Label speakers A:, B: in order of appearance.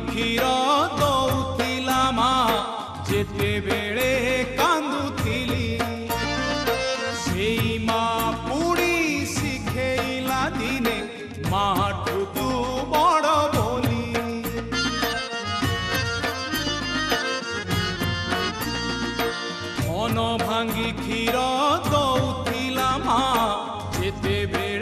A: କ୍ଷୀର ଦଉଥିଲା ମା ଯେତେବେଳେ କାନ୍ଦୁଥିଲି ସେଇ ମା ପୁଣି ଶିଖେଇଲା ଦିନେ ମାଠୁ ତୁ ବଡ଼ ବୋଲି ମନ ଭାଙ୍ଗି କ୍ଷୀର ଦଉଥିଲା ମା ଯେତେବେଳେ